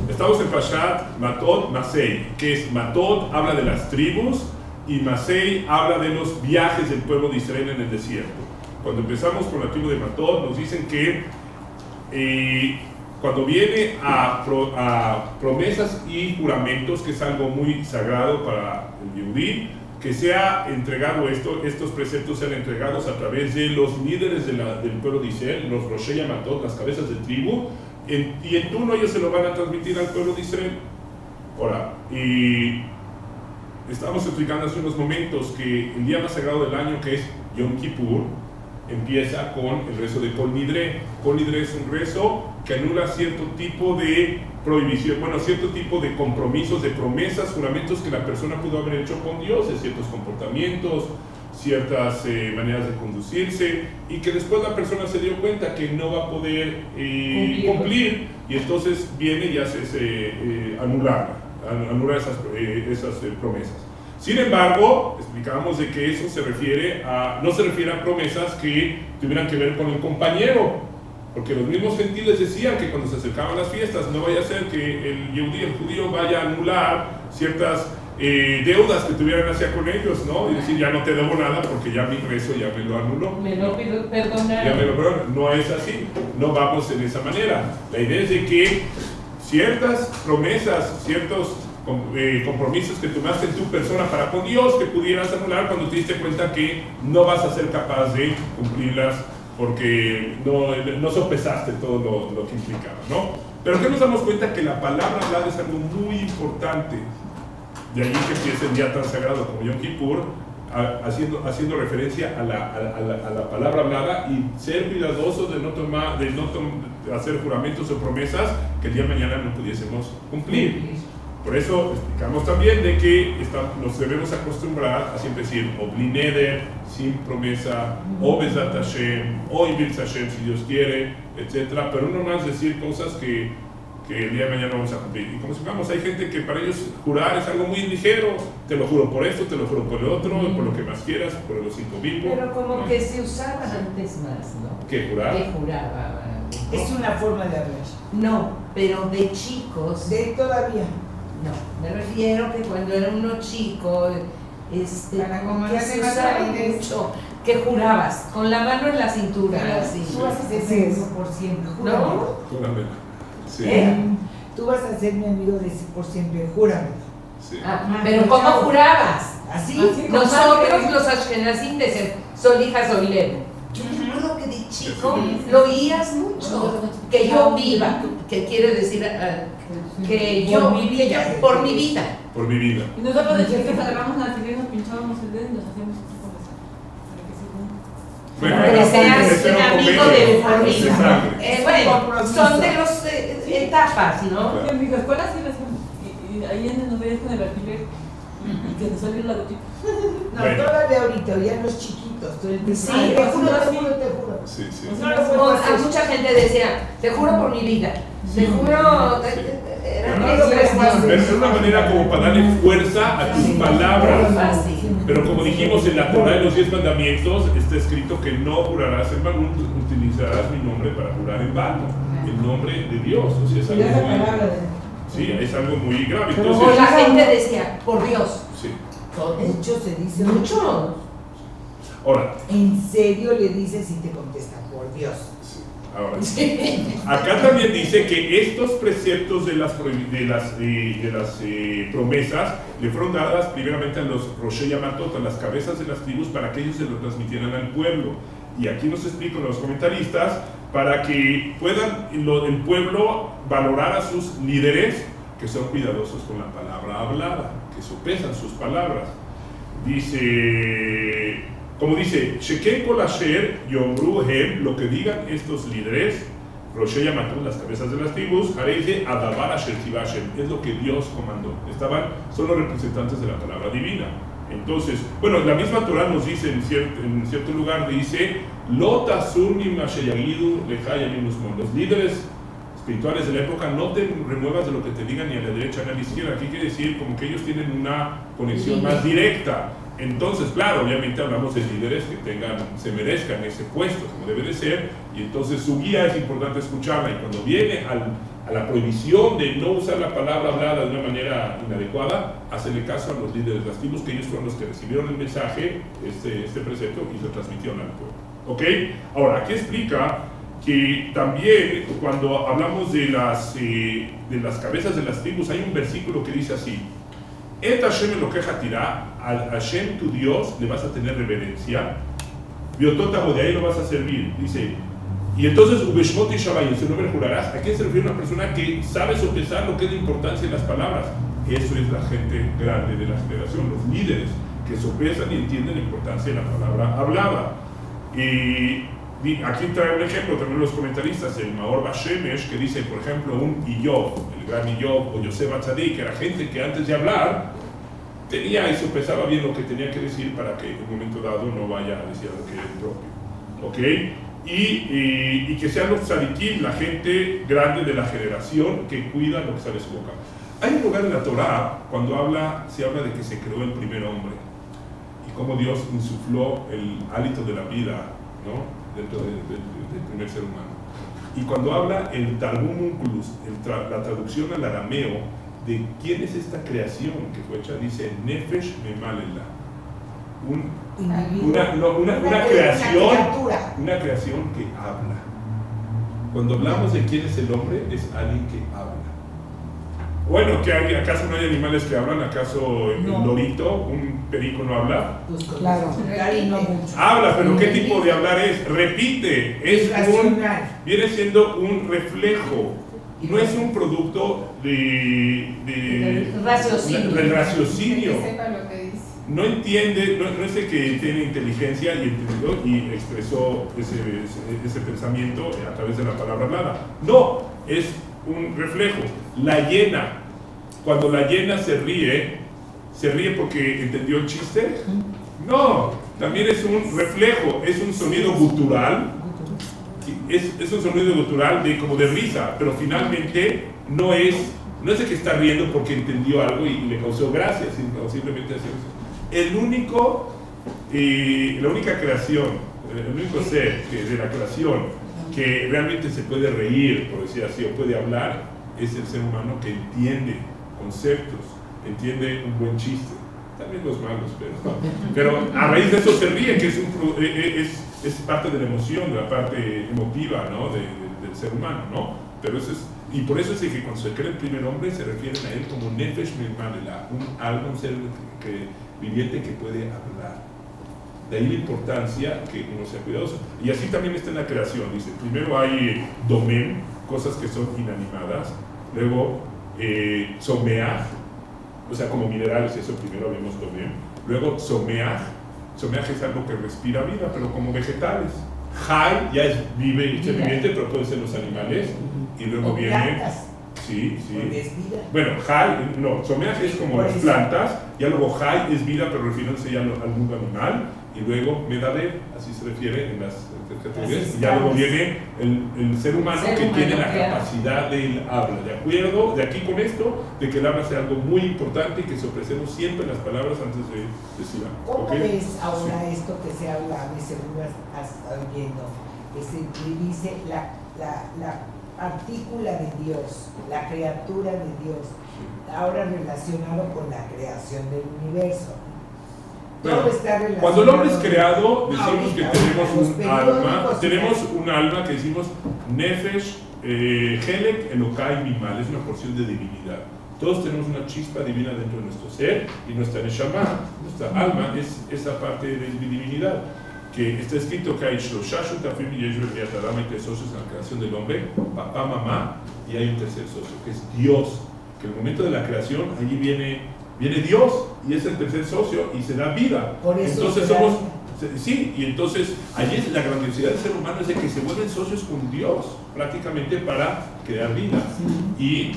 Estamos en Pashat Matot Masei, que es Matot habla de las tribus y Masei habla de los viajes del pueblo de Israel en el desierto. Cuando empezamos con la tribu de Matot nos dicen que cuando viene a promesas y juramentos, que es algo muy sagrado para el Yehudí, que sea entregado estos preceptos sean entregados a través de los líderes del pueblo de Israel, los Roshei Matot, las cabezas de tribu, y en turno ellos se lo van a transmitir al pueblo de Israel. Ahora, y estábamos explicando hace unos momentos que el día más sagrado del año, que es Yom Kippur, empieza con el rezo de Kol Nidre. Kol Nidre es un rezo que anula cierto tipo de prohibición, bueno, cierto tipo de compromisos, de promesas, juramentos que la persona pudo haber hecho con Dios, de ciertos comportamientos, ciertas maneras de conducirse, y que después la persona se dio cuenta que no va a poder cumplir, y entonces viene y hace anular esas promesas. Sin embargo, explicábamos de que eso no se refiere a promesas que tuvieran que ver con el compañero, porque los mismos gentiles decían que cuando se acercaban las fiestas no vaya a ser que el judío vaya a anular ciertas deudas que tuvieran hacia con ellos, ¿no? Y decir, ya no te debo nada porque ya mi rezo ya me lo anuló. Me lo pido perdonar. Ya me lo perdono. No es así, no vamos en esa manera. La idea es de que ciertas promesas, ciertos compromisos que tomaste en tu persona para con Dios, que pudieras anular cuando te diste cuenta que no vas a ser capaz de cumplirlas porque no sopesaste todo lo que implicaba, ¿no? Pero que nos damos cuenta que la palabra hablada es algo muy importante. De allí que empieza el día tan sagrado como Yom Kippur, haciendo referencia a la palabra hablada y ser cuidadosos de no hacer juramentos o promesas que el día de mañana no pudiésemos cumplir. Por eso explicamos también de que nos debemos acostumbrar a siempre decir o bli neder, sin promesa, o bezat Hashem, o ibirz Hashem si Dios quiere, etc. Pero no más decir cosas que el día de mañana vamos a cumplir. Y como supongamos, hay gente que para ellos jurar es algo muy ligero, te lo juro por esto, te lo juro por el otro, por lo que más quieras, por los 5 vivos. Pero como que se usaba antes más, ¿no? ¿Qué, jurar? Que juraba. Es una forma de hablar. No, pero de chicos. De todavía. No, me refiero que cuando era uno chico, para como que se usaba mucho, que jurabas, con la mano en la cintura, así. Tú vas a ser mi amigo por siempre, júramelo. Júramelo. Sí. Tú vas a ser mi amigo por siempre, júramelo. Sí. Pero ¿cómo jurabas? Así. Nosotros, los ashkenazim, dicen, Solija Soilem. Yo recuerdo que de chico lo oías mucho, que yo viva, que quiere decir que yo por mi vida. Por mi vida. Y nosotros de chicos agarramos la tijera, nos pinchábamos el dedo y nos hacíamos para que se Para que seas un amigo de familia. Bueno, son de las etapas, ¿no? Claro. En mi escuela sí lo hacíamos. Y ahí en nos veías con el alfiler y que nos salió la gotita. No, Bueno. todavía ahorita, ya los chiquitos. Sí, te juro. Sí, sí. A mucha gente decía, te juro por mi vida, te juro. Es una manera como para darle fuerza a tus palabras. Pero como dijimos en la Torah de los 10 mandamientos, está escrito que no jurarás en vano, utilizarás mi nombre para jurar en vano, el nombre de Dios. O sea, es algo muy grave. Entonces, O la gente decía, por Dios. Sí. Mucho se dice. Mucho. Ahora, En serio le dices y te contesta, por Dios. sí, ahora, acá también dice que estos preceptos de las promesas le fueron dadas primeramente a los Roshei Matot, a las cabezas de las tribus, para que ellos se lo transmitieran al pueblo. Y aquí nos explican los comentaristas, para que puedan el pueblo valorar a sus líderes, que son cuidadosos con la palabra hablada, que sopesan sus palabras. Dice, como dice, Sheken Kol Asher Yomru Hem, lo que digan estos líderes, Roshei Matot, las cabezas de las tribus, Hareide Adabar Asher Tiva Hashem, es lo que Dios comandó. Son los representantes de la palabra divina. Entonces, bueno, la misma Torah nos dice en cierto lugar, dice, Lota Surnim Asheyagidu Lejaya Minusmon. Los líderes espirituales de la época, no te remuevas de lo que te digan ni a la derecha ni a la izquierda. Aquí quiere decir como que ellos tienen una conexión más directa. Entonces, claro, obviamente hablamos de líderes que se merezcan ese puesto como debe de ser, y entonces su guía es importante escucharla, y cuando viene a la prohibición de no usar la palabra hablada de una manera inadecuada, hacerle caso a los líderes de las tribus, que ellos fueron los que recibieron el mensaje, este precepto, y lo transmitieron al pueblo. ¿Ok? Ahora, aquí explica que también cuando hablamos de las cabezas de las tribus, hay un versículo que dice así: Et Hashem lo queja tirá, al Hashem tu Dios le vas a tener reverencia, Biotota de ahí lo vas a servir. Dice, y entonces Ubeshmot y Shabbat, en su nombre jurarás. ¿A quién se refiere una persona que sabe sopesar lo que es la importancia de las palabras? Eso es la gente grande de la generación, los líderes que sopesan y entienden la importancia de la palabra hablada. Y aquí trae un ejemplo también los comentaristas, el Maor Bashemesh, que dice, por ejemplo, un Iyov, el gran Iyov, o Yosef Atzadik, que era gente que antes de hablar tenía y sopesaba bien lo que tenía que decir para que en un momento dado no vaya a decir algo que es propio. ¿Ok? Y que sean los tzadikim, la gente grande de la generación que cuida lo que sale de su boca. Hay un lugar en la Torah cuando se habla de que se creó el primer hombre y cómo Dios insufló el hálito de la vida, ¿no?, dentro del primer ser humano. Y cuando habla el Targum Onkelos, la traducción al arameo de quién es esta creación que fue hecha, dice Nefesh Memalela, una creación que habla. Cuando hablamos de quién es el hombre, es alguien que habla. Bueno, ¿acaso no hay animales que hablan? ¿Acaso el lorito, un perico, no habla? Pues claro, no mucho. Habla, pero ¿qué tipo de hablar es? Repite, viene siendo un reflejo. No es un producto del raciocinio. No entiende, no es el que tiene inteligencia y entendió y expresó ese pensamiento a través de la palabra hablada. No, es un reflejo. La hiena, cuando la hiena se ríe porque entendió el chiste. No, también es un reflejo, es un sonido gutural. Es un sonido gutural como de risa, pero finalmente no es de que está riendo porque entendió algo y le causó gracia, sino simplemente hacer eso. La única creación, el único ser de la creación que realmente se puede reír, por decir así, o puede hablar, es el ser humano que entiende conceptos, entiende un buen chiste. También los malos, pero a raíz de eso se ríe, que es parte de la emoción, de la parte emotiva, ¿no?, del ser humano, ¿no? Pero y por eso es que cuando se crea el primer hombre se refieren a él como Nefesh Memalela, un alma, un ser viviente que puede hablar. De ahí la importancia que uno sea cuidadoso. Y así también está en la creación. Dice, primero hay domen, cosas que son inanimadas, luego someaj, o sea, como minerales, eso primero vemos domen, luego someaj es algo que respira vida, pero como vegetales. Jai ya vive y se viviente, pero pueden ser los animales, y luego viene... Sí. Bueno, Jai, no, someaj es como las plantas, ya luego Jai es vida, pero refiriéndose ya al mundo animal, y luego Medaber, así se refiere en las categorías, y ya luego viene el ser humano que tiene la capacidad del habla. De acuerdo, de aquí con esto, de que el habla sea algo muy importante y que sorpresemos siempre las palabras antes de decir algo. ¿Cómo ves ahora esto que se habla, según has estado oyendo, que se dice la partícula de Dios, la criatura de Dios, ahora relacionado con la creación del universo? Bueno, cuando el hombre es creado, decimos que tenemos un alma que decimos Nefesh, Helek, Elokai, Mimal, es una porción de divinidad. Todos tenemos una chispa divina dentro de nuestro ser y nuestra Neshama, nuestra alma, es esa parte de divinidad. Que está escrito que hay Shlosha Shutafim y Yeshua Yatadam, hay tres socios en la creación del hombre, papá, mamá, y hay un tercer socio, que es Dios. Que en el momento de la creación, allí viene Dios, y es el tercer socio, y se da vida. Por eso entonces sí, y entonces allí es la grandiosidad del ser humano, es de que se vuelven socios con Dios, prácticamente para crear vida. Y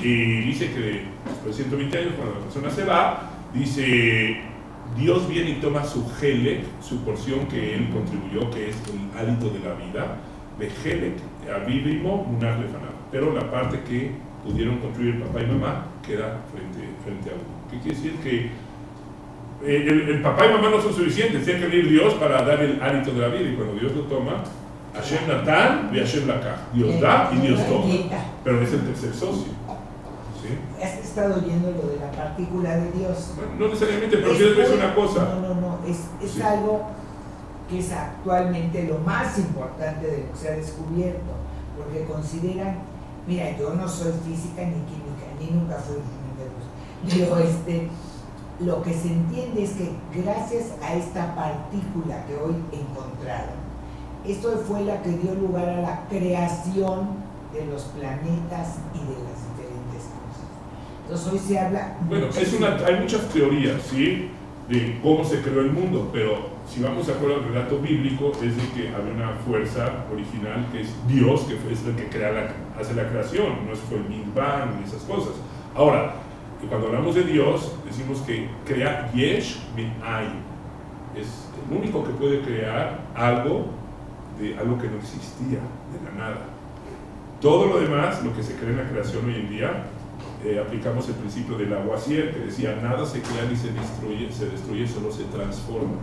dice que después de 120 años, cuando la persona se va, dice... Dios viene y toma su Helek, su porción que él contribuyó, que es el hálito de la vida, de Helek, Abibimo, Munach Lefanab. Pero la parte que pudieron construir papá y mamá queda frente a uno. ¿Qué quiere decir? Que el papá y mamá no son suficientes, tiene que venir Dios para dar el hálito de la vida, y cuando Dios lo toma, Hashem Natan y Hashem Lakach. Dios da y Dios toma. Pero es el tercer socio. ¿Sí? ¿Has estado oyendo lo de la partícula de Dios? Bueno, no necesariamente, pero quiero decir una cosa. No. Es Sí. algo que es actualmente lo más importante de lo que se ha descubierto. Porque consideran, mira, yo no soy física ni química, ni nunca fui química, pero lo que se entiende es que gracias a esta partícula que hoy encontraron, esto fue la que dio lugar a la creación de los planetas y de las diferentes cosas. Entonces hoy se habla... Bueno, hay muchas teorías, ¿sí?, de cómo se creó el mundo, pero si vamos de acuerdo al relato bíblico, es de que había una fuerza original que es Dios, que es el que hace la creación, no fue el Big Bang ni esas cosas. Ahora, cuando hablamos de Dios, decimos que crea Yesh Me'ayin. Es el único que puede crear algo de algo que no existía, de la nada. Todo lo demás, lo que se crea en la creación hoy en día, aplicamos el principio del Lavoisier, que decía, nada se crea ni se destruye, solo se transforma.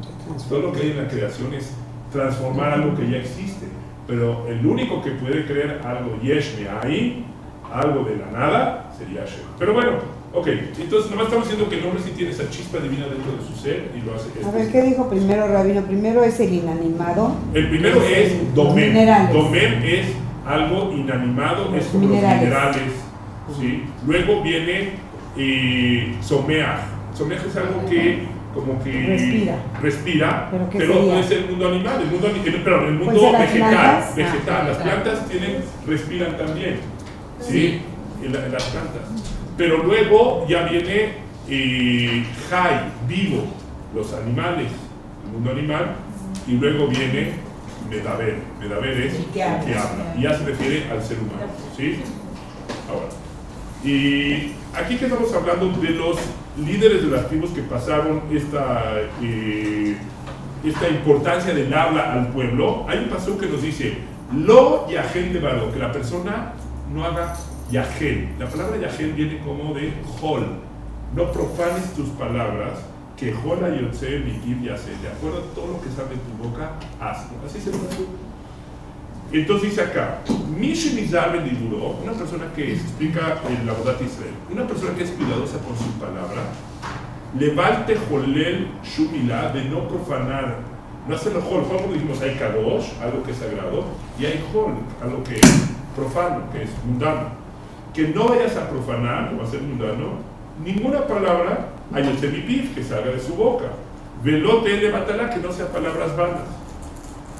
Todo lo que hay en la creación es transformar algo que ya existe, pero el único que puede crear algo Yesh Me'ayin, algo de la nada, sería Hashem. Pero bueno, ok, entonces nomás estamos diciendo que el hombre sí tiene esa chispa divina dentro de su ser y lo hace. A ver, ¿qué dijo primero, Rabino? Primero es el inanimado. El primero es Domen. Minerales. Domen es algo inanimado, es como los minerales. ¿Sí? Luego viene Someach. Someach es algo que como que respira, pero no es el mundo animal, el mundo vegetal. Las plantas respiran también, ¿sí? Las plantas. Pero luego ya viene Jai, vivo, los animales, el mundo animal, y luego viene Medaber. Medaber es el que habla, y ya se refiere al ser humano, ¿sí? Ahora, y aquí que estamos hablando de los líderes de las tribus que pasaron esta importancia del habla al pueblo, hay un pasaje que nos dice, lo yahel de valo, que la persona no haga yahel. La palabra yahel viene como de hol. No profanes tus palabras, que hol ayotze mikib yase. De acuerdo a todo lo que sale de tu boca, hazlo. Así se pasó. Entonces dice acá, Mishimizar Bendiguro, una persona que explica en la Bodat Israel, una persona que es cuidadosa con su palabra, levante jolel shumila, de no profanar, no hacerlo hol. Como dijimos, hay kadosh, algo que es sagrado, y hay hol, algo que es profano, que es mundano. Que no vayas a profanar, o a ser mundano, ninguna palabra ayotemipiv, que salga de su boca. Velote de batala, que no sean palabras vanas.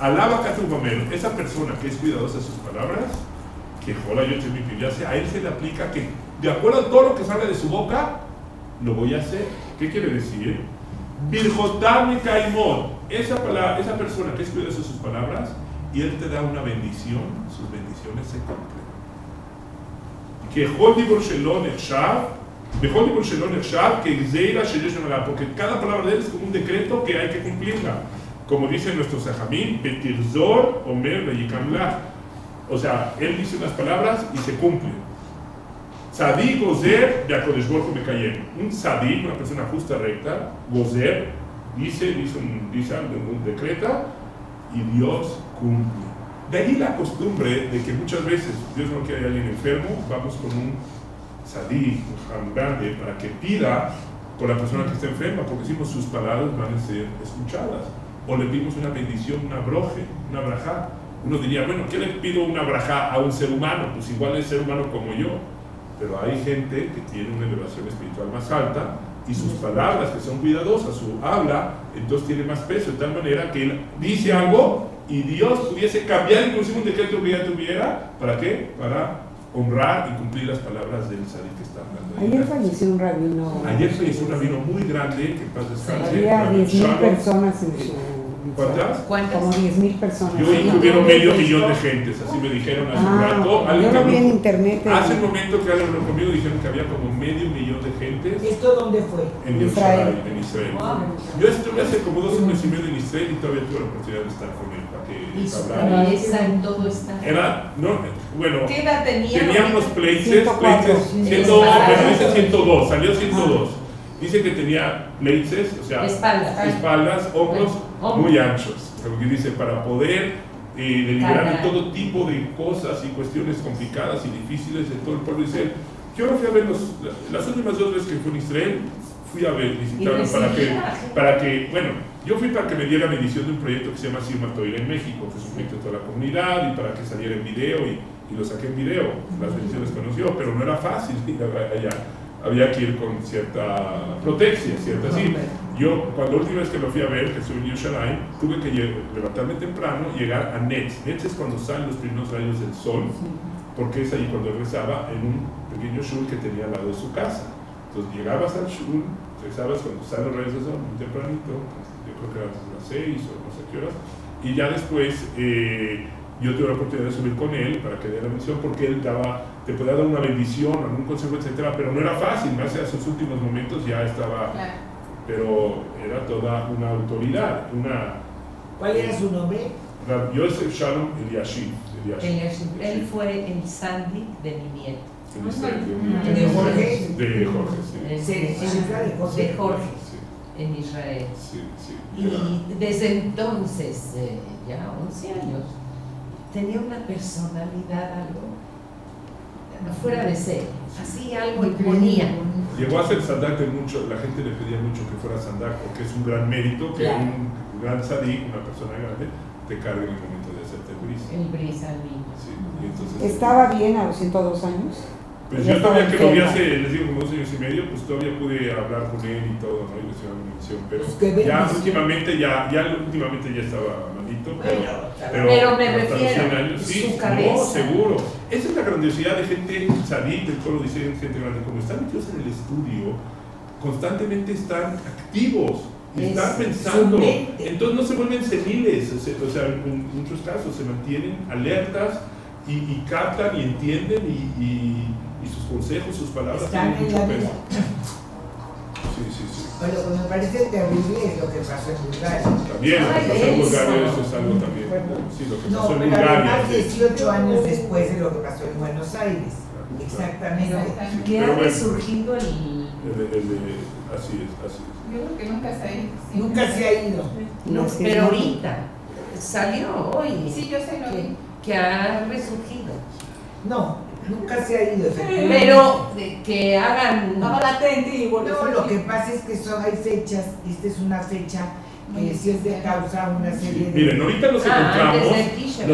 Alaba Katubamel, esa persona que es cuidadosa de sus palabras, que jola ayotemipiv, ya sea, a él se le aplica que, de acuerdo a todo lo que salga de su boca, lo voy a hacer. ¿Qué quiere decir? Birjotam Kaimot, esa persona que es cuidadosa de sus palabras, y él te da una bendición, sus bendiciones se cumplen. Que porque cada palabra de él es como un decreto que hay que cumplirla. Como dice nuestro Sajamín, Betirzor Omer Veyikamlah. O sea, él dice unas palabras y se cumplen. Sadí Gozer de Akodesh Baruj Hu Mekayem. Un sadí, una persona justa, recta, Gozer, dice un decreta y Dios cumple. De ahí la costumbre de que muchas veces, Dios no quiere a alguien enfermo, vamos con un sadí, un ham grande, para que pida por la persona que está enferma, porque decimos sus palabras van a ser escuchadas. O le pedimos una bendición, una broje, una brajá. Uno diría, bueno, ¿qué le pido una brajá a un ser humano? Pues igual es ser humano como yo. Pero hay gente que tiene una elevación espiritual más alta y sus palabras, que son cuidadosas, su habla, entonces tiene más peso, de tal manera que él dice algo y Dios pudiese cambiar inclusive un decreto que ya tuviera. ¿Para qué? Para honrar y cumplir las palabras del sadí que está hablando. Ayer falleció un rabino. Ayer falleció un rabino muy grande, que en paz descanse. Había 10,000 personas en su... ¿Cuántas? Como 10,000 personas. Yo oí que hubieron medio millón de gentes, así me dijeron hace un rato. Yo lo vi en internet. Hace un momento que alguien habló conmigo, dijeron que había como medio millón de gentes. ¿Esto dónde fue? En Israel. En Israel. Yo estuve hace como 2 meses y medio en Israel y todavía tuve la oportunidad de estar con él para que hablara. Esa en todo está. Era, no, bueno, ¿qué edad tenía? Teníamos pleites, dice 102, salió 102. Dice que tenía pleites, o sea, espaldas, hombros muy anchos. Porque dice, para poder de liberar de todo tipo de cosas y cuestiones complicadas y difíciles de todo el pueblo de Israel. Yo no fui a ver las últimas 2 veces que fui a Israel, fui a ver, visitarlo para que, bueno, yo fui para que me diera bendición de un proyecto que se llama Sirma Toira en México, que es un proyecto de toda la comunidad, y para que saliera en video, y lo saqué en video, las bendiciones conoció, pero no era fácil ir allá, había que ir con cierta protección, ¿cierto? Así, yo, cuando la última vez que lo fui a ver, que estuve en Yerushalayim, tuve que levantarme temprano y llegar a Netz. Netz es cuando salen los primeros rayos del sol, porque es ahí cuando rezaba en un pequeño shul que tenía al lado de su casa. Entonces llegabas al shul, rezabas cuando salen los rayos del sol, muy tempranito, yo creo que eran las 6 o no sé qué horas, y ya después yo tuve la oportunidad de subir con él para que dé la bendición, porque él te podía dar una bendición, algún consejo, etcétera, pero no era fácil, más hacia sus últimos momentos ya estaba, pero era toda una autoridad, ¿Cuál era su nombre? Yosef Shalom Eliashib. Él fue el Sandy de mi nieto. ¿De Jorge? De Jorge, sí. De Jorge, en Israel. Sí, sí. Y desde entonces, ya 11 años, tenía una personalidad algo fuera de serie, así algo imponía. Llegó a ser sandak de mucho, la gente le pedía mucho que fuera sandak, porque es un gran mérito que un gran sadik, una persona grande, te cargue en el momento de hacerte el bris. El bris al niño. Sí, y entonces, ¿Estaba bien a los 102 años? pues yo todavía que lo vi hace, les digo, como 2 años y medio, pues todavía pude hablar con él y todo, ¿no? Y le hicieron una mención, pero pues ya últimamente ya estaba malito, pero me refiero hasta los 100 años, su sí, cabeza. No, seguro. Esa es la grandiosidad de gente sadik del pueblo, dice gente grande, como están metidos en el estudio, constantemente están activos, están pensando, entonces no se vuelven seniles, o sea, en muchos casos se mantienen alertas y captan y entienden y sus consejos, sus palabras están tienen en mucho la peso. vida. Sí. Pero lo que me parece terrible es lo que pasó en Bulgaria. También, lo que pasó en Bulgaria, eso es algo también. Sí, lo que pasó en pero Bulgaria. además 18 años después de lo que pasó en Buenos Aires. Exactamente. Que ha resurgido Así es. Yo creo que nunca se ha ido. Nunca se ha ido. No, pero ahorita salió hoy. Sí, yo sé lo vi. Que ha resurgido. No, nunca se ha ido. Pero que hagan. Estaba latente y volvió. No, lo que pasa es que hay fechas, esta es una fecha que siempre causa una serie de... Miren, ahorita nos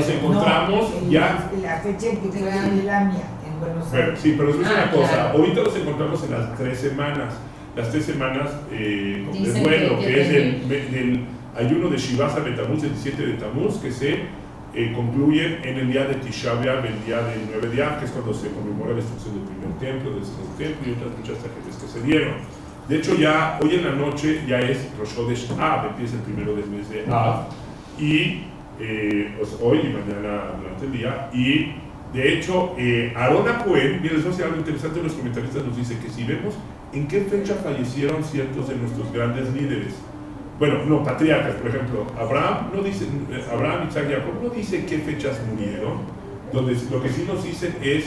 encontramos no, ya... La fecha en que fue a Lamia, en Buenos Aires. Sí, pero es una cosa, claro. ahorita nos encontramos en las 3 semanas. Las 3 semanas de Dicen vuelo, que es tienen- del ayuno de Shivasa Betamuz, el 17 de Tamuz, que se concluyen en el día de Tisha B'Av, el día del 9 de Av, que es cuando se conmemora la destrucción del primer templo, del segundo templo y otras muchas tragedias que se dieron. De hecho, ya hoy en la noche ya es Rosh Chodesh Av, empieza el primero del mes de Av, y hoy y mañana durante el día, y de hecho, Aarón Cohen, miren, les voy a decir algo interesante, los comentaristas nos dicen que si vemos en qué fecha fallecieron ciertos de nuestros grandes líderes, bueno, no, patriarcas, por ejemplo, Abraham, Isaac, Jacob, no dice qué fechas murieron, donde lo que sí nos dicen es,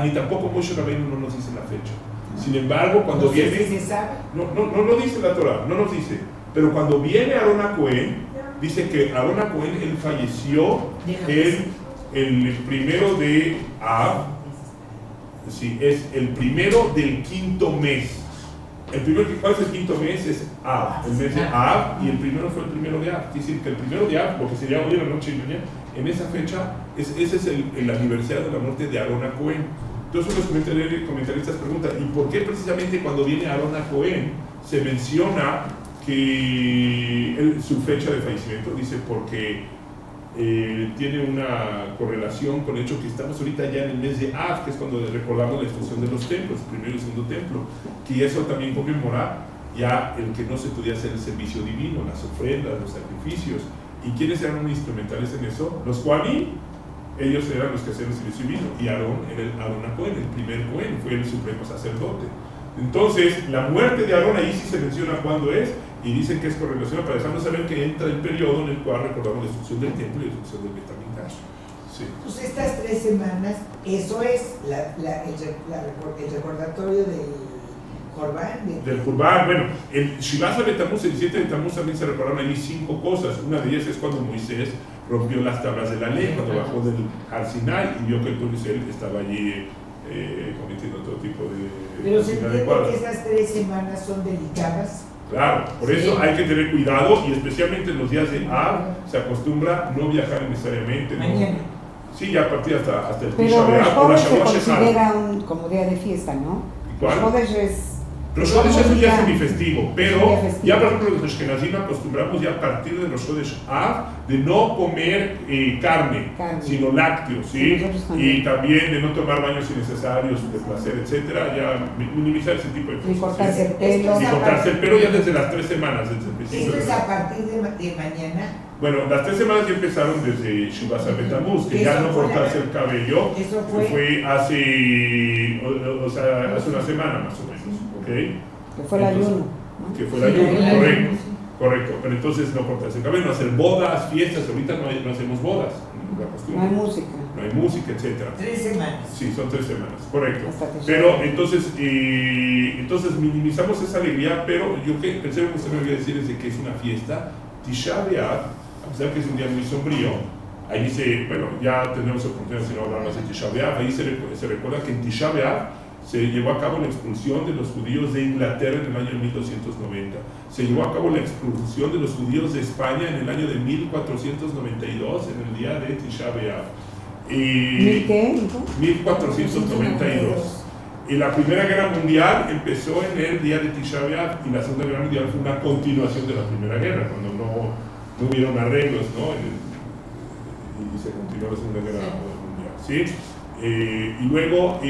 ni tampoco Moshe Rabbeinu no nos dice la fecha. Sin embargo, cuando No sé viene, si se sabe. no dice la Torah, no nos dice, pero cuando viene Aarón Cohen, dice que Aarón Cohen, él falleció el primero de Av, sí, es el primero del 5.º mes. ¿Cuál es el 5.º mes? Es Av, el mes de Av, y el primero fue el primero de Av. Es decir, que el primero de Av, lo que sería hoy en la noche y mañana, en esa fecha, ese es el aniversario de la muerte de Aarón Cohen. Entonces los comentaristas preguntan, ¿y por qué precisamente cuando viene Aarón Cohen se menciona que su fecha de fallecimiento? Dice porque tiene una correlación con el hecho que estamos ahorita ya en el mes de Av, que es cuando recordamos la destrucción de los templos, el primero y segundo templo, que eso también conmemora ya el que no se podía hacer el servicio divino, las ofrendas, los sacrificios. ¿Y quiénes eran los instrumentales en eso? Los Kohanim, ellos eran los que hacían el servicio divino, y Aarón era el Aarón Cohen, el primer Cohen, fue el supremo sacerdote. Entonces, la muerte de Aarón ahí sí se menciona cuándo es, y dicen que es correlación para dejarnos saber que entra el periodo en el cual recordamos la destrucción del templo y la destrucción del Beit HaMikdash. Sí. Pues estas 3 semanas, eso es el recordatorio del Corbán. Del Corbán, bueno, el Shivasa de Tamuz, el 17 de Tamuz también se recordaron allí 5 cosas. Una de ellas es cuando Moisés rompió las tablas de la ley cuando bajó del Har Sinai y vio que el pueblo Israel estaba allí cometiendo todo tipo de Pero se entiende inadecuadas. que esas 3 semanas son delicadas. Claro, por eso hay que tener cuidado y especialmente en los días de Av se acostumbra no viajar necesariamente. ¿no? Mañana. Sí, ya a partir hasta el Pero Tisha B'Av o la Rosh Chodesh se Shabbat Shechar. considera como día de fiesta, ¿no? ¿Cuál? Rosh Chodesh es... Rosh Chodesh es un día Ya. semifestivo, pero Día festivo. ya por ejemplo los Ashkenazim acostumbramos ya a partir de Rosh Chodesh Av de no comer carne, sino lácteos, ¿sí? Nosotros también. Y también de no tomar baños innecesarios, de placer, etcétera, ya minimizar ese tipo de cosas. Y cortarse el ¿sí? pelo. Y cortarse el pelo ya desde las 3 semanas, desde el principio. Esto es a partir de mañana. Bueno, las 3 semanas ya empezaron desde Shivas Betamuz, que ya Eso no fue cortarse el cabello, Eso que fue. fue hace, o sea, hace una semana más o menos, ¿ok? Que fue el Entonces, ayuno, ¿no? Que fue el Sí, ayuno, el ayuno, correcto, sí. correcto. Pero entonces no cortarse el cabello, no hacer bodas, fiestas, ahorita no hacemos bodas, no la costumbre. No hay música. No hay música, etcétera. 3 semanas. Sí, son 3 semanas, correcto. Hasta que Pero entonces minimizamos esa alegría, pero yo que pensé que usted me iba a decir es de que es una fiesta. Tisha B'Av, a pesar que es un día muy sombrío, ahí dice, bueno, ya tenemos oportunidad si no hablar más de Tisha B'Av, ahí se recuerda que en Tisha B'Av se llevó a cabo la expulsión de los judíos de Inglaterra en el año 1290. Se llevó a cabo la expulsión de los judíos de España en el año de 1492, en el día de Tisha B'Av. ¿Mil qué, hijo? 1492. Y la Primera Guerra Mundial empezó en el día de Tisha B'Av y la Segunda Guerra Mundial fue una continuación de la Primera Guerra, cuando no hubieron arreglos, ¿no? Y se continuó la Segunda Guerra Mundial, ¿sí? Y luego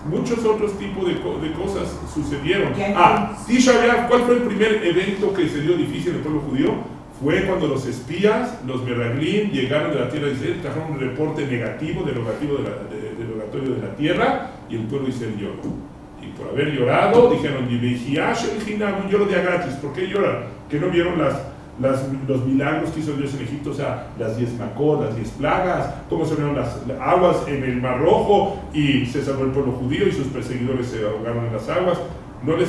muchos otros tipos de cosas sucedieron. Tisha B'Av, ¿cuál fue el primer evento que se dio difícil en el pueblo judío? Fue cuando los espías, los meraglim, llegaron de la tierra de Israel, trajeron un reporte negativo, derogatorio de la tierra, y el pueblo de Israel lloró. Y por haber llorado, dijeron, un lloro de a gratis. ¿Por qué lloran? Que no vieron los milagros que hizo Dios en Egipto, o sea, las 10 macot, las 10 plagas, cómo se vieron las aguas en el Mar Rojo, y se salvó el pueblo judío, y sus perseguidores se ahogaron en las aguas. No les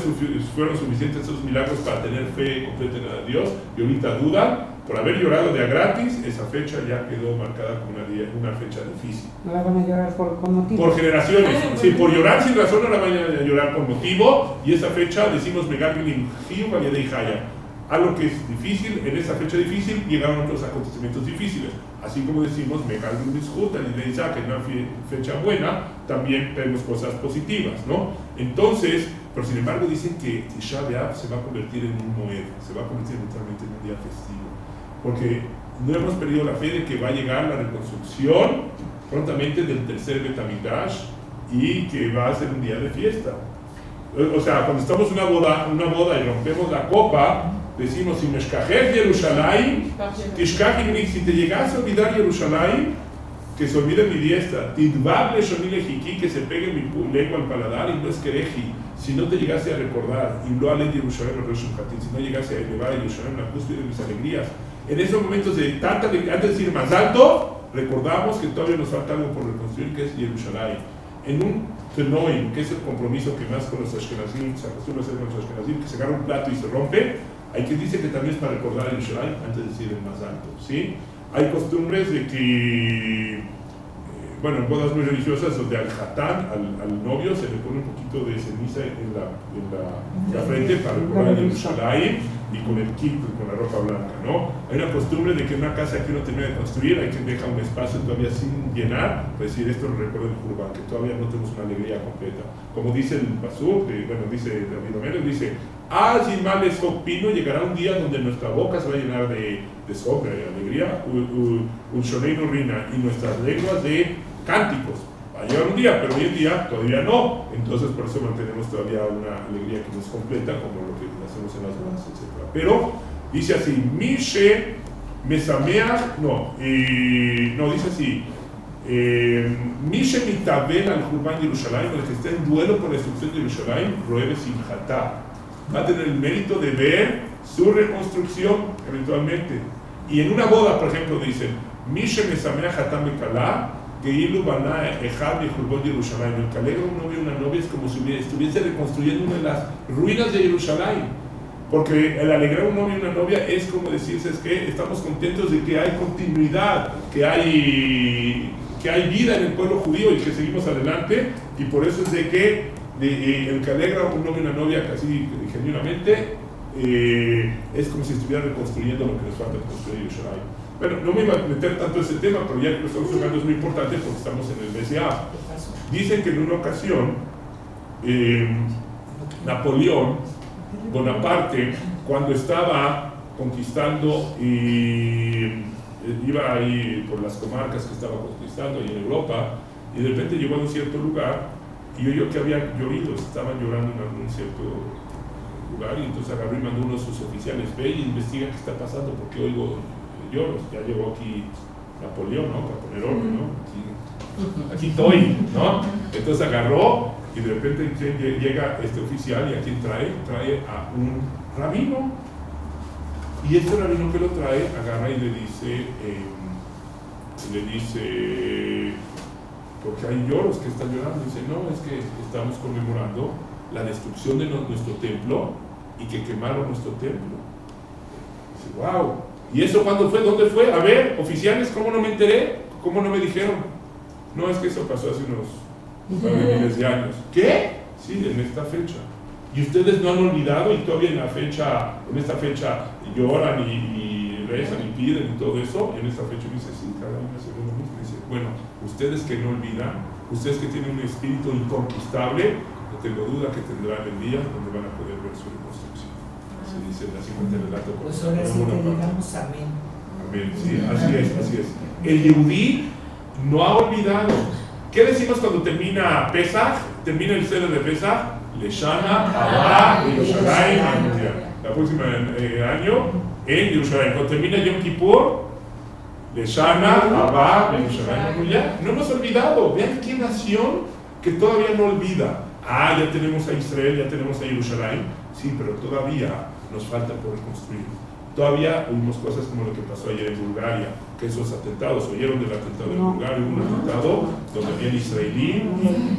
fueron suficientes esos milagros para tener fe completa en Dios, y ahorita dudan. Por haber llorado de a gratis, esa fecha ya quedó marcada como una fecha difícil. No la van a llorar con motivo. Por generaciones. Sí, por llorar sin razón no la van a llorar por motivo, y esa fecha decimos Megalvin Hiu Valladei Haya. Algo que es difícil, en esa fecha difícil llegaron otros acontecimientos difíciles. Así como decimos Megalvin Bishut, en una fecha buena, también tenemos cosas positivas, ¿no? Entonces, pero sin embargo dicen que Tisha B'Av se va a convertir en un Moed, se va a convertir literalmente en un día festivo, porque no hemos perdido la fe de que va a llegar la reconstrucción prontamente del tercer Betamigdash y que va a ser un día de fiesta. O sea, cuando estamos en una boda y rompemos la copa, decimos, si Meshkajer Yerushalayim, Tishkach Imnik, si te llegas a olvidar Yerushalayim, que se olvide mi diestra, Tidbab Leshoni Lejiki, que se pegue mi lengua al paladar, y no es Kereji, si no te llegase a recordar, y lo ale Yerushalayim, si no llegase a elevar a Yerushalayim la cúspide de mis alegrías. En esos momentos de tanta alegría, antes de decir más alto, recordamos que todavía nos falta algo por reconstruir, que es Yerushalayim. En un Tenoim, que es el compromiso que más con los Ashkenazim, se acostumbra a hacer con los Ashkenazim, que se agarra un plato y se rompe, hay que dice que también es para recordar el Yerushalayim antes de decir el más alto, ¿sí? Hay costumbres de que, bueno, en bodas muy religiosas, donde al hatán, al novio, se le pone un poquito de ceniza en la frente para recordar el Yerushalayim, y con el kit, con la ropa blanca, ¿no? Hay una costumbre de que en una casa que uno termina de construir, hay quien deja un espacio todavía sin llenar, para decir, esto lo recuerda el Jurban, que todavía no tenemos una alegría completa. Como dice el Pasuk, bueno, dice David Omenes, dice, Males Pino, llegará un día donde nuestra boca se va a llenar de sombra, de alegría, Unshoneinu Rina, y nuestras lenguas de cánticos. Va a llegar un día, pero hoy en día todavía no. Entonces por eso mantenemos todavía una alegría que no es completa, como lo que hacemos en las bodas, etc. Pero dice así, Mishe Mesameach, dice así, Mishe Mitabel al Jurban Yerushalayim, el que está en duelo por la destrucción de Yerushalayim, Roebe Simchatá, va a tener el mérito de ver su reconstrucción eventualmente. Y en una boda, por ejemplo, dicen, Mishe Mesameach Hatam Bekalá, que Ilu Baná Ejad y Jurban Yerushalayim, el que alegra un novio y una novia es como si estuviese reconstruyendo una de las ruinas de Yerushalayim. Porque el alegrar a un novio y una novia es como decirse, es que estamos contentos de que hay continuidad, que hay vida en el pueblo judío y que seguimos adelante, y por eso es de que el que alegra a un novio y una novia casi genuinamente es como si estuviera reconstruyendo lo que nos falta construir en Yerushalayim. Bueno, no me iba a meter tanto ese tema, pero ya que lo estamos tocando es muy importante porque estamos en el mes de Av. Dicen que en una ocasión Napoleón Bonaparte, cuando estaba conquistando y iba ahí por las comarcas que estaba conquistando ahí en Europa, y de repente llegó a un cierto lugar y oyó que había llovido, estaban llorando en algún cierto lugar, y entonces agarró y mandó uno de sus oficiales: ve y investiga qué está pasando porque oigo lloros. Ya llegó aquí Napoleón, ¿no? Para poner orden, ¿no? Aquí estoy, ¿no? Entonces agarró y de repente llega este oficial, y a quién trae a un rabino, y este rabino que lo trae agarra y le dice porque hay lloros, que están llorando. Dice: no, es que estamos conmemorando la destrucción de nuestro templo y que quemaron nuestro templo. Dice: wow, ¿y eso cuándo fue? ¿Dónde fue? A ver, oficiales, ¿cómo no me enteré? ¿Cómo no me dijeron? No, es que eso pasó hace unos miles de años. ¿Qué? Sí, en esta fecha. Y ustedes no han olvidado, y todavía en esta fecha lloran y rezan y piden y todo eso. En esta fecha dice: sí, cada año se ve lo mismo. Dice: bueno, ustedes que no olvidan, ustedes que tienen un espíritu inconquistable, no tengo duda que tendrán el día donde van a poder ver su reconstrucción. Así dice la siguiente relato. Pues ahora sí que digamos amén. Amén, sí, así es. El Yehudí no ha olvidado. ¿Qué decimos cuando termina Pesaj? Termina el ceder de Pesaj: Leshana Abba Yerushalayim. La próxima año en Yerushalayim. Cuando termina Yom Kippur, Leshana Abba Yerushalayim. No hemos olvidado. Vean qué nación que todavía no olvida. Ya tenemos a Israel, ya tenemos a Yerushalayim. Sí, pero todavía nos falta por reconstruir. Todavía oímos cosas como lo que pasó ayer en Bulgaria, que esos atentados, oyeron del atentado en Bulgaria, un atentado donde había israelí,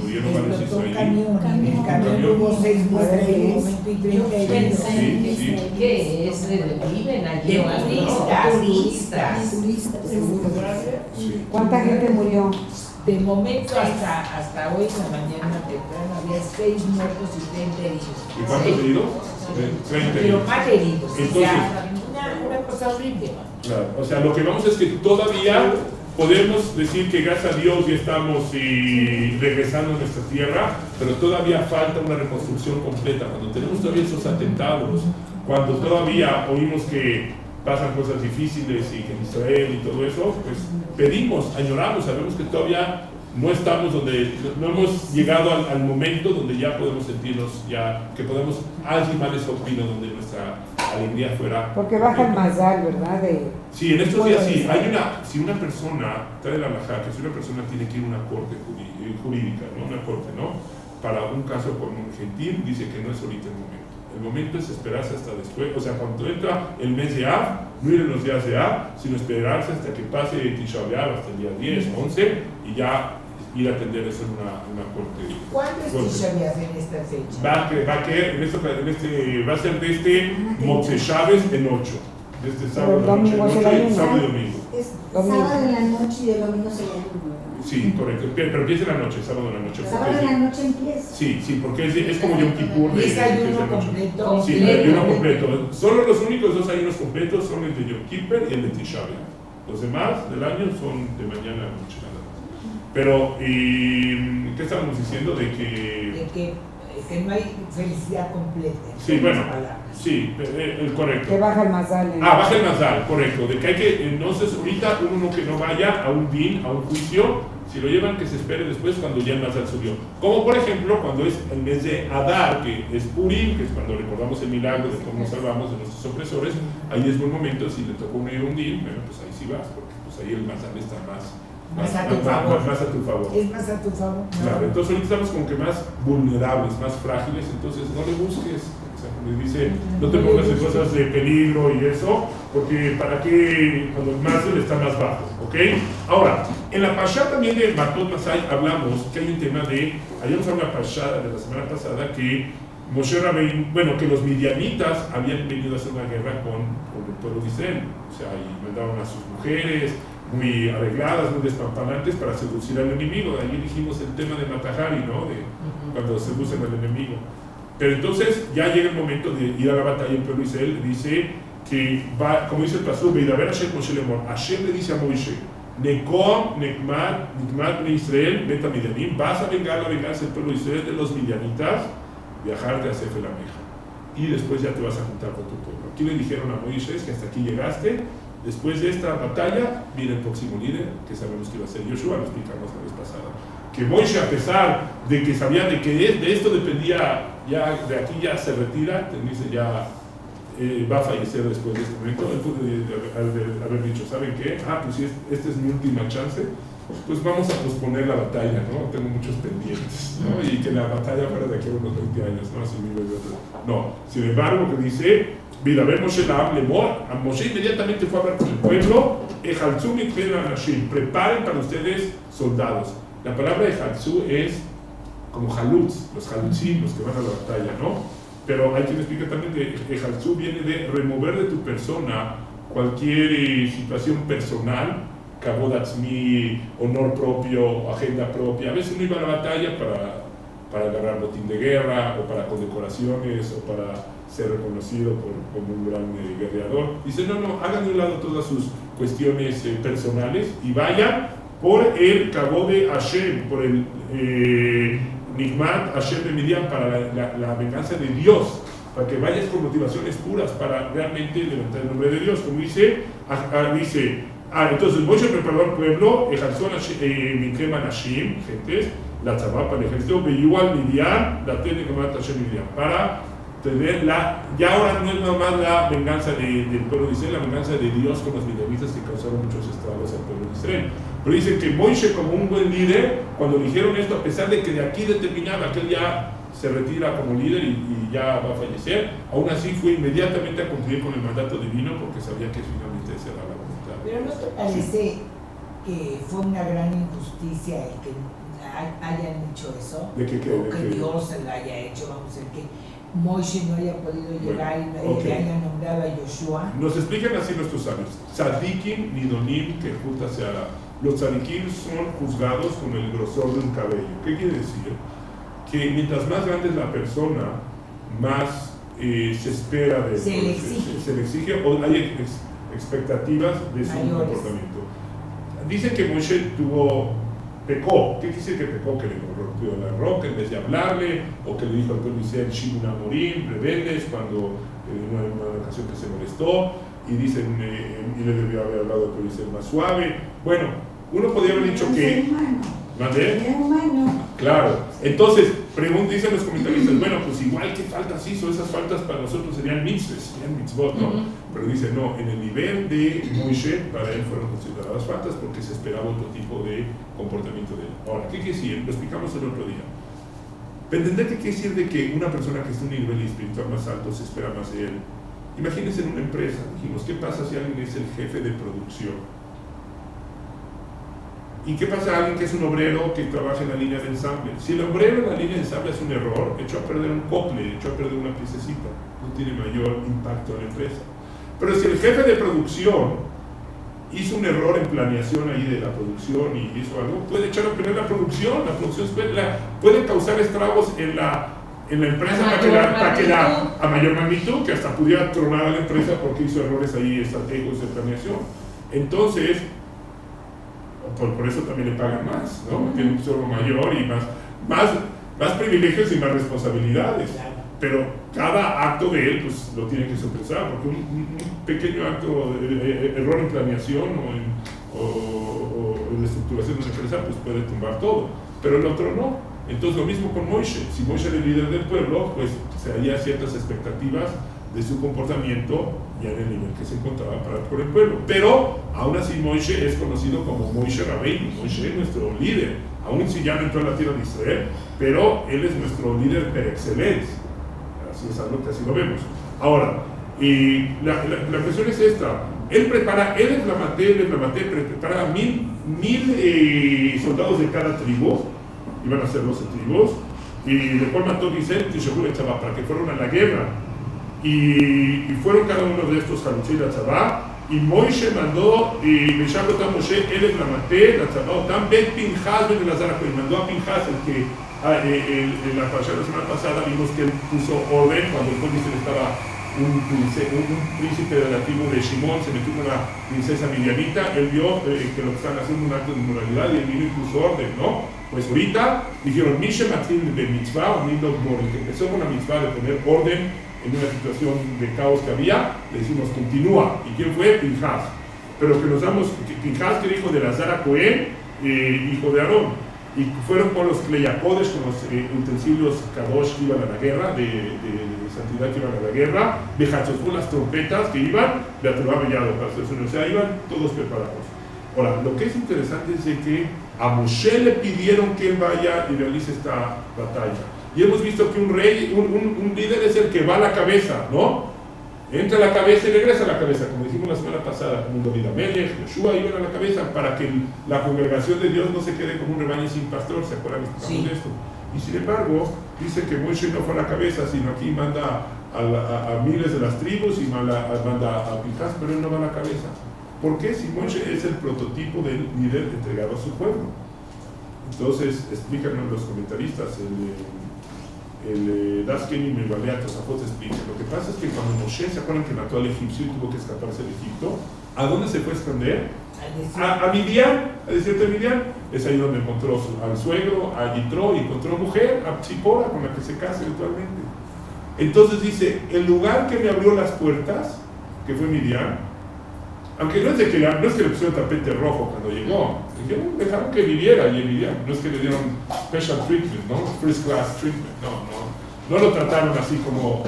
murieron varios israelíes. El camión tuvo 6 muertos y 30 heridos. Sí. ¿Qué es? ¿Viven allí? Turistas. Sí. ¿Cuánta gente murió? De momento hasta hoy en la mañana temprano había 6 muertos y 30 heridos. ¿Y cuántos heridos? 30 Pero heridos. mal heridos. Entonces, una cosa horrible. claro, o sea, lo que vamos es que todavía podemos decir que gracias a Dios ya estamos regresando a nuestra tierra, pero todavía falta una reconstrucción completa. Cuando tenemos todavía esos atentados, cuando todavía oímos que pasan cosas difíciles y que en Israel y todo eso, pues pedimos, añoramos, sabemos que todavía no estamos donde, no hemos llegado al momento donde ya podemos sentirnos, ya que podemos, alguien más les opina, donde nuestra alegría fuera. Porque baja el mazal, ¿verdad? Sí, en estos días sí. Si una persona, trae la halajá, que si una persona tiene que ir a una corte jurídica, ¿no? Una corte, ¿no? Para un caso con un gentil, dice que no es ahorita el momento. El momento es esperarse hasta después, o sea, cuando entra el mes de Av, no ir en los días de Av, sino esperarse hasta que pase Tisha B'Av, hasta el día 10, 11, y ya ir a atender eso en una corte. ¿Cuándo es Tisha B'Av en esta fecha? Va a ser de este Motzei Shabbos en 8. De este sábado, sábado y domingo. Es sábado en la noche y el domingo se llama. Sí, correcto. Pero empieza en la noche, sábado en la noche. Sábado en la noche empieza. Sí, porque es como Yom Kippur. ¿Y es ayuno completo? Sí, el ayuno completo. Solo los únicos 2 ayunos completos son el de Yom Kippur y el de Tisha B'Av. Los demás del año son de mañana a noche nada más. Pero, ¿qué estábamos diciendo? De que no hay felicidad completa. Sí, bueno, sí, correcto. Que baja el mazal. Baja el mazal, correcto. De que hay que, entonces, ahorita uno que no vaya a un din, a un juicio, si lo llevan, que se espere después cuando ya el mazal subió. Como por ejemplo, cuando es el mes de Adar, que es Purim, que es cuando recordamos el milagro de cómo nos salvamos de nuestros opresores, ahí es buen momento. Si le tocó uno ir a un din, bueno, pues ahí sí vas, porque pues ahí el mazal está más a tu favor. Es más a tu favor. Claro, entonces ahorita estamos como que más vulnerables, más frágiles, entonces no le busques. O sea, como dice, no te pongas en cosas de peligro y eso, porque para qué cuando el mazal está más bajo, ¿ok? Ahora, en la Pashá también de Matot Masai hablamos que hay un tema de, habíamos hablado en la Pashá de la semana pasada que Moshe Rabbeinu, bueno, que los midianitas habían venido a hacer una guerra con el pueblo de Israel, o sea, y mandaron a sus mujeres muy arregladas, muy despampanantes para seducir al enemigo. Allí dijimos el tema de Matahari, ¿no? De cuando seducen al enemigo. Pero entonces ya llega el momento de ir a la batalla. El pueblo de Israel dice que va, como dice el pastor, Veidaber Hashem Moshe Lemor, Hashem le dice a Moishe, Nekom, Nikmat de Israel, Beta Midianim, vas a vengar la venganza del pueblo de Israel de los midianitas, viajarte a Sefer la Meja, y después ya te vas a juntar con tu pueblo. Aquí le dijeron a Moisés que hasta aquí llegaste. Después de esta batalla viene el próximo líder, que sabemos que va a ser Yoshua, lo explicamos la vez pasada. Que Moisés, a pesar de que sabía de que de esto dependía, ya de aquí ya se retira, dice ya va a fallecer después de este momento. Él puede haber dicho, ¿saben qué? Pues si esta es mi última chance, pues vamos a posponer la batalla, ¿no? Tengo muchos pendientes, ¿no? Y que la batalla fuera de aquí a unos 20 años, ¿no? Así vive otro. No, sin embargo, que dice, mira, ver Moshe la Lemor, a Moshe inmediatamente fue a hablar con el pueblo, preparen para ustedes soldados. La palabra Ejalzú es como Jalutz, los Jalutzim, los que van a la batalla, ¿no? Pero hay quien explica también que Ejalzú viene de remover de tu persona cualquier situación personal, Kabodatzmi, honor propio, agenda propia. A veces uno iba a la batalla para agarrar botín de guerra, o para condecoraciones, o para ser reconocido como un gran guerreador. Dice, no, hagan de un lado todas sus cuestiones personales y vayan por el Kabod de Hashem, por el Nikmat Hashem de Midian, para la venganza de Dios, para que vayas con motivaciones puras para realmente levantar el nombre de Dios. Como dice, entonces Moshe preparó al pueblo, Mikem Anashim, gentes, la tzabá para el ejército, Beyual Midian, la Ten Nikmat Hashem Midian, para tener ya ahora no es nada más la venganza del pueblo de Israel, la venganza de Dios con los midianitas que causaron muchos estragos al pueblo de Israel. Pero dicen que Moisés, como un buen líder, cuando dijeron esto, a pesar de que de aquí determinaba que él ya se retira como líder y ya va a fallecer, aún así fue inmediatamente a cumplir con el mandato divino porque sabía que finalmente esa era la voluntad. Pero ¿no te parece que fue una gran injusticia el que hayan hecho eso? ¿De qué? O que Dios se lo haya hecho, vamos a ver, que Moisés no haya podido llegar y le haya nombrado a Yoshua. Nos explican así nuestros sabios: Tzadikim nidonim que justa se hará. Los tzadikim son juzgados con el grosor de un cabello. ¿Qué quiere decir? Que mientras más grande es la persona, más se espera de él. Se le exige o hay expectativas de su comportamiento. Dicen que Moisés pecó. ¿Qué quiere decir que pecó? Que le rompió la roca en vez de hablarle, o que le dijo al pueblo Israel, Shimon Amorim, rebeldes, cuando en una ocasión que se molestó, y dicen, y le debió haber hablado al pueblo Israel más suave. Bueno, uno podría haber dicho que... ¿Mandé? Claro. Entonces, dicen los comentaristas, bueno, pues igual que faltas hizo, esas faltas para nosotros serían mitzvot, ¿no? Pero dice, no, en el nivel de Moisés, para él fueron consideradas faltas porque se esperaba otro tipo de comportamiento de él. Ahora, ¿qué quiere decir? Lo explicamos el otro día. ¿Entender qué quiere decir de que una persona que está en un nivel espiritual más alto se espera más de él? Imagínense en una empresa, dijimos, ¿qué pasa si alguien es el jefe de producción? ¿Y qué pasa a alguien que es un obrero que trabaja en la línea de ensamble? Si el obrero en la línea de ensamble es un error, echó a perder un cople, echó a perder una piececita, no tiene mayor impacto en la empresa. Pero si el jefe de producción hizo un error en planeación ahí de la producción y hizo algo, puede echar a perder la producción puede causar estragos en la empresa para que a mayor magnitud, que hasta pudiera tronar a la empresa porque hizo errores ahí estratégicos de planeación. Entonces, por eso también le pagan más, ¿no? Tiene un sueldo mayor y más privilegios y más responsabilidades. Pero cada acto de él, pues, lo tiene que sopesar, porque un pequeño acto, error en planeación o en la estructuración de una empresa, pues puede tumbar todo, pero el otro no. Entonces, lo mismo con Moisés. Si Moisés era el líder del pueblo, pues se había ciertas expectativas de su comportamiento ya en el nivel que se encontraba por el pueblo. Pero aún así Moisés es conocido como Moisés Rabbeinu. Moisés es nuestro líder, aún si ya no entró a la tierra de Israel, pero él es nuestro líder per excelencia. Así es algo que así lo vemos. Ahora, la cuestión es esta: él prepara prepara 1000 soldados de cada tribu, iban a ser 12 tribus, y de cual mató Giselle, para que fueran a la guerra. Y fueron cada uno de estos Halutzei la Tzabá, y Moishe mandó, y Meshach Otam Moshe, Elef la maté, la Tzabá Otam, Bet Pinchas, Ben Elazar, y mandó a Pinchas, el que en la parasha de la semana pasada vimos que él puso orden cuando el pueblo estaba un príncipe de la tribu de Shimón, se metió con una princesa midianita, él vio que lo que estaban haciendo un acto de inmoralidad y él vino y puso orden, ¿no? Pues ahorita dijeron, Mishe Matil de mitzvah, o Nidok Mori, que empezó con la mitzvah de poner orden en una situación de caos que había, le decimos continúa. ¿Y quién fue? Pinchas. Pero que nos damos, Pinchas que era hijo de Lazar Cohen, hijo de Aarón, y fueron con los Kleyakodes, con los utensilios Kadosh que iban a la guerra, de santidad que iban a la guerra, de Hatzofú, las trompetas que iban, de Aturá Bellado, o sea, iban todos preparados. Ahora, lo que es interesante es de que a Moshe le pidieron que él vaya y realice esta batalla. Y hemos visto que un rey, un líder es el que va a la cabeza, ¿no? Entra a la cabeza y regresa a la cabeza, como dijimos la semana pasada, como David Amelech, Yoshua iban a la cabeza para que la congregación de Dios no se quede como un rebaño sin pastor, ¿se acuerdan de esto? Y sin embargo, dice que Moshe no fue a la cabeza, sino aquí manda a miles de las tribus y manda a Pinchas, pero él no va a la cabeza. ¿Por qué? Si Moshe es el prototipo del líder entregado a su pueblo. Entonces, explícanos los comentaristas, el Daskeni Mebalea Tosafot explica. Lo que pasa es que cuando Moshe, ¿se acuerdan que mató al egipcio y tuvo que escaparse de Egipto? ¿A dónde se fue a esconder? A Midian, al desierto de Midian. Es ahí donde encontró al suegro, a Yitro, y encontró mujer, a Tzipora, con la que se casa eventualmente. Entonces dice, el lugar que me abrió las puertas, que fue Midian, aunque no es que le pusieron tapete rojo cuando llegó, dejaron que viviera y en Midian, no es que le dieron special treatment, ¿no? First class treatment, no lo trataron así como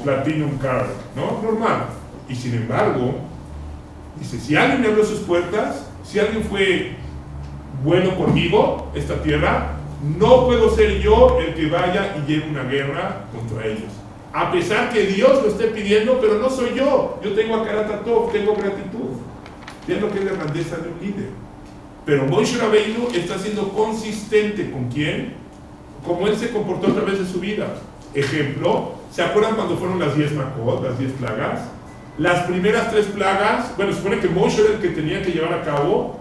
platinum card, ¿no? Normal. Y sin embargo, dice, si alguien me abrió sus puertas, si alguien fue bueno conmigo, esta tierra, no puedo ser yo el que vaya y lleve una guerra contra ellos. A pesar que Dios lo esté pidiendo, pero no soy yo. Yo tengo Akarat Hatov, tengo gratitud. Vean lo que es la grandeza de un líder. Pero Moshe Rabbeinu está siendo consistente con quién, como él se comportó a través de su vida. Ejemplo, ¿se acuerdan cuando fueron las 10 Makot, las 10 plagas? Las primeras 3 plagas, bueno, se supone que Moshe era el que tenía que llevar a cabo,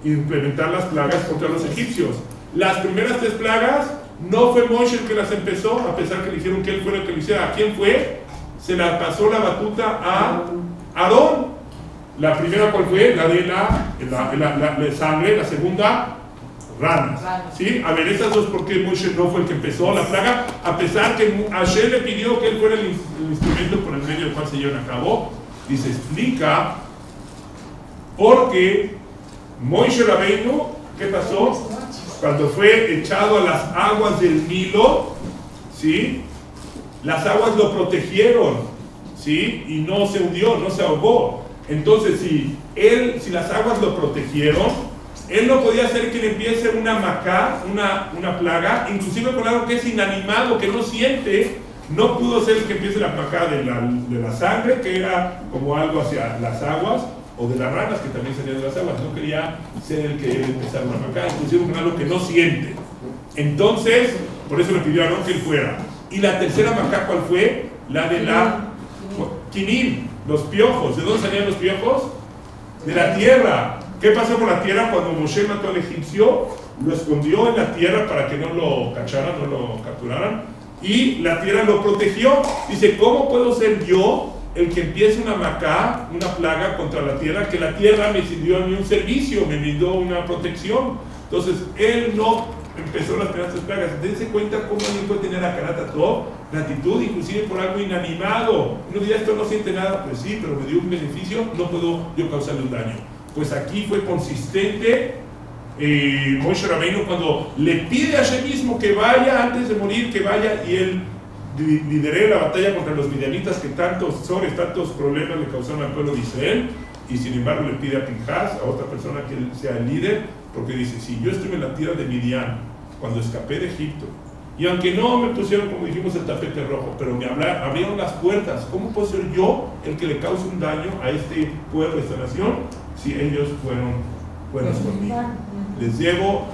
implementar las plagas contra los egipcios. Las primeras 3 plagas, no fue Moshe el que las empezó, a pesar que le dijeron que él fue el que lo hiciera. ¿A quién fue? Se la pasó la batuta a Aarón. La primera, ¿cuál fue? La de la sangre. La segunda, ranas. ¿Sí? A ver, esas dos, ¿por qué Moshe no fue el que empezó la plaga? A pesar que Hashem le pidió que él fuera el instrumento por el medio del cual se llevan a cabo. Y se explica porque Moshe Rabbeinu, ¿qué pasó? Cuando fue echado a las aguas del Nilo, ¿sí? Las aguas lo protegieron, ¿sí? Y no se hundió, no se ahogó. Entonces, si las aguas lo protegieron, él no podía hacer que le empiece una macá, una plaga, inclusive con algo que es inanimado, que no siente. No pudo ser el que empiece la macá de la sangre, que era como algo hacia las aguas, o de las ranas que también salían de las aguas. No quería ser el que empezara una macá, inclusive con algo que no siente. Entonces, por eso le pidió a Aarón que él fuera. Y la tercera macá, ¿cuál fue? La de la quinim, los piojos. ¿De dónde salían los piojos? De la tierra. ¿Qué pasó con la tierra cuando Moshe mató al egipcio? Lo escondió en la tierra para que no lo cacharan, no lo capturaran, y la tierra lo protegió. Dice, ¿cómo puedo ser yo el que empiece una macá, una plaga contra la tierra, que la tierra me dio a mí un servicio, me brindó una protección? Entonces, él no empezó las primeras 3 plagas. Dense cuenta cómo alguien puede tener Akarat Hatov, gratitud, inclusive por algo inanimado. Uno dirá, esto no siente nada, pues sí, pero me dio un beneficio, no puedo yo causarle un daño. Pues aquí fue consistente Moshe Rabbeinu cuando le pide a sí mismo que vaya antes de morir, que vaya, y él lideré la batalla contra los midianitas que tantos problemas le causaron al pueblo de Israel, y sin embargo le pide a Pinchas, a otra persona, que él sea el líder, porque dice, si yo estuve en la tierra de Midian cuando escapé de Egipto, y aunque no me pusieron, como dijimos, el tapete rojo, pero me abrieron las puertas, ¿cómo puedo ser yo el que le cause un daño a este pueblo, a esta nación, si ellos fueron buenos conmigo? Les llevo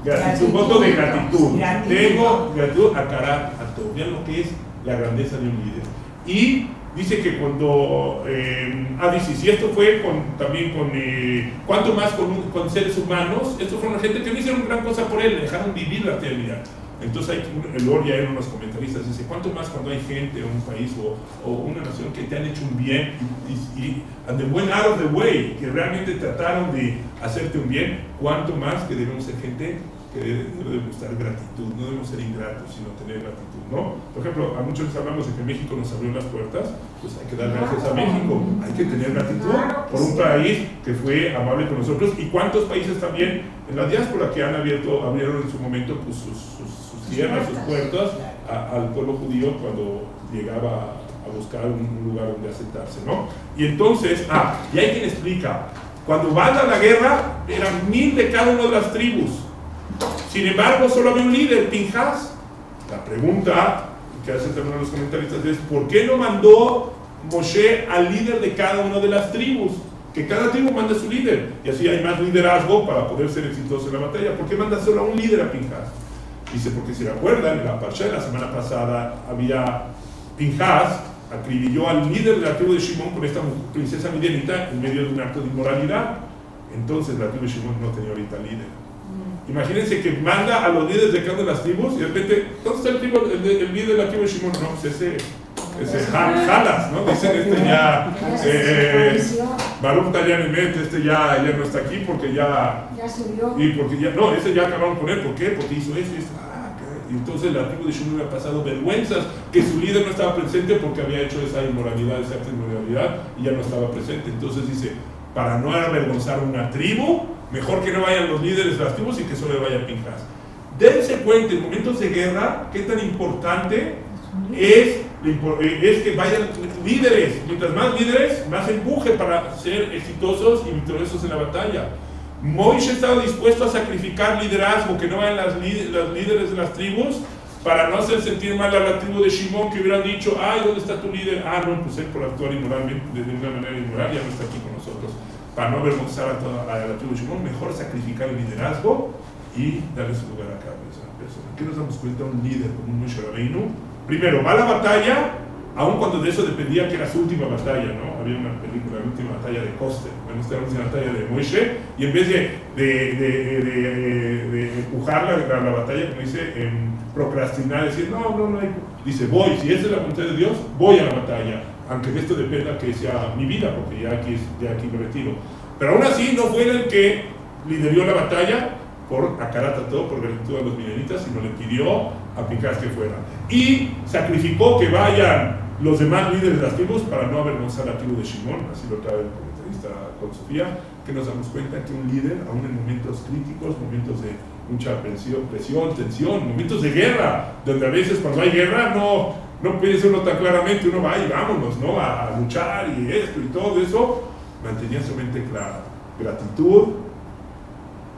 gratitud, voto de gratitud. Gratitud. Tengo gratitud a Karat a todo. Vean lo que es la grandeza de un líder. Y dice que cuando, dice, si esto fue también con, cuánto más con seres humanos, estos fueron la gente que no hicieron gran cosa por él, le dejaron vivir la eternidad. Entonces el Lord ya era unos comentaristas, dice, cuánto más cuando hay gente o un país o una nación que te han hecho un bien y and they went out of the way, que realmente trataron de hacerte un bien, cuánto más que debemos ser gente que debe mostrar gratitud, no debemos ser ingratos, sino tener gratitud, ¿no? Por ejemplo, a muchos les hablamos de que México nos abrió las puertas, pues hay que dar gracias a México, hay que tener gratitud por un país que fue amable con nosotros, y cuántos países también en la diáspora que abrieron en su momento pues, sus tierras, sus puertas al pueblo judío cuando llegaba a buscar un lugar donde asentarse, ¿no? Y entonces, y hay quien explica, cuando van a la guerra, eran 1000 de cada una de las tribus. Sin embargo, solo había un líder, Pinjas. La pregunta que hacen también los comentaristas es, ¿por qué no mandó Moshe al líder de cada una de las tribus? Que cada tribu manda a su líder, y así hay más liderazgo para poder ser exitoso en la batalla. ¿Por qué manda solo a un líder a Pinjas? Dice, porque si recuerdan, en la parasha de la semana pasada había Pinjas, acribilló al líder de la tribu de Shimón con esta princesa midianita en medio de un acto de inmoralidad. Entonces la tribu de Shimón no tenía ahorita líder. Imagínense que manda a los líderes de cada una de las tribus y de repente, ¿dónde está el líder de la tribu de Shimón? No, pues ese Jalas, ¿no? Dicen ya, Baruch Tallanemet, ya no está aquí porque ya subió. Y porque ese ya acabaron con él. ¿Por qué? Porque hizo eso y esto. Y entonces la tribu de Shimón había pasado vergüenzas que su líder no estaba presente porque había hecho esa inmoralidad, esa acta de inmoralidad, y ya no estaba presente. Entonces dice, para no avergonzar una tribu, mejor que no vayan los líderes de las tribus y que solo vaya Pinjas. Dense cuenta en momentos de guerra qué tan importante es que vayan líderes. Mientras más líderes, más empuje para ser exitosos y victoriosos en la batalla. Moisés estaba dispuesto a sacrificar liderazgo, que no vayan las líderes de las tribus, para no hacer sentir mal a la tribu de Shimón, que hubieran dicho, ay, ¿dónde está tu líder? No, pues él por actuar inmoralmente, de una manera inmoral, ya no está aquí con nosotros. Para no avergonzar a la tribu de Shimón, mejor sacrificar el liderazgo y darle su lugar a cada persona. ¿Qué nos damos cuenta? Un líder como un Moshe Rabbeinu, primero, va a la batalla, aun cuando de eso dependía que era su última batalla, ¿no? Había una película, la última batalla de Koster, bueno, esta era la última batalla de Moshe, y en vez de empujar la batalla, como dice, procrastinar, decir, no hay, dice, voy, si esa es la voluntad de Dios, voy a la batalla, aunque de esto dependa que sea mi vida, porque ya aquí me retiro. Pero aún así no fue el que lideró la batalla por Akaratató, por gratitud a los midianitas, sino le pidió a Pinjas que fuera. Y sacrificó que vayan los demás líderes de las tribus para no avergonzar a la tribu de Shimón, así lo trae el comentarista con Sofía, que nos damos cuenta que un líder, aún en momentos críticos, momentos de mucha presión, tensión, momentos de guerra, donde a veces cuando hay guerra no puede ser uno tan claramente, uno va y vámonos, ¿no? A luchar y esto y todo eso, mantenía su mente clara. Gratitud,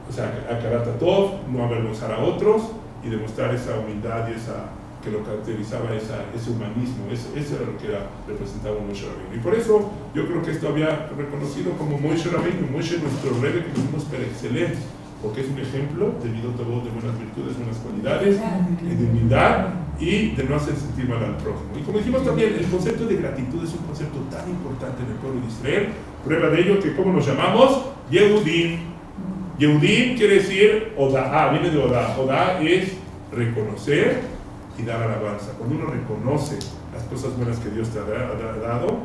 o sea, Akaratatov, no avergonzar a otros y demostrar esa humildad y que lo caracterizaba ese humanismo, eso era lo que representaba Moshe Rabbeinu. Y por eso yo creo que esto había reconocido como Moshe Rabbeinu, Moshe nuestro rebe que tenemos per excelencia, porque es un ejemplo de todo de buenas virtudes, buenas cualidades, de humildad y de no hacer sentir mal al prójimo. Y como dijimos también, el concepto de gratitud es un concepto tan importante en el pueblo de Israel. Prueba de ello que, ¿cómo nos llamamos? Yehudim. Yehudim quiere decir Odá, viene de Odá. Odá es reconocer y dar alabanza. Cuando uno reconoce las cosas buenas que Dios te ha dado,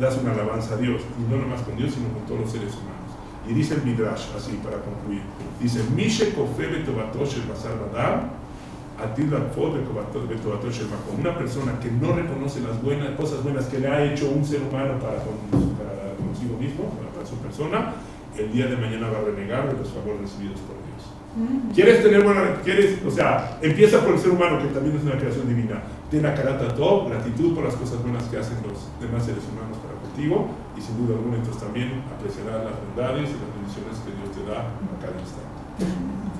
das una alabanza a Dios, y no nomás con Dios, sino con todos los seres humanos. Y dice el Midrash, así para concluir, dice, Mishe kofe betovatosh el basar badam, atil lakfod betovatosh el makom. Una persona que no reconoce las cosas buenas que le ha hecho un ser humano para consigo mismo, para su persona, el día de mañana va a renegar de los favores recibidos por Dios. ¿Quieres tener empieza por el ser humano, que también es una creación divina. Ten Akaratatov, gratitud por las cosas buenas que hacen los demás seres humanos para contigo, y sin duda alguna entonces también apreciarás las bondades y las bendiciones que Dios te da a cada instante.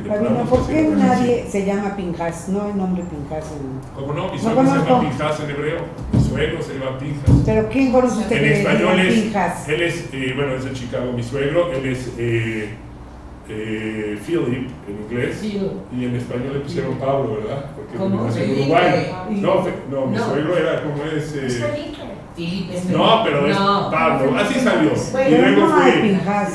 Rabino, ¿por qué nadie se llama Pinjas? No hay nombre Pinjas en... ¿Cómo no? Mi suegro se llama Pinjas en hebreo. Mi suegro se llama Pinjas. ¿Pero quién conoce usted en español Pinjas? Él es, es de Chicago, mi suegro. Él es Philip en inglés, y en español le pusieron Pablo, ¿verdad? Porque ¿Cómo? nació en Felipe. Uruguay. No, mi No. suegro era como es. Felipe. No, pero es No. Pablo, así salió. Bueno, Y luego no hay fue. Pinjas,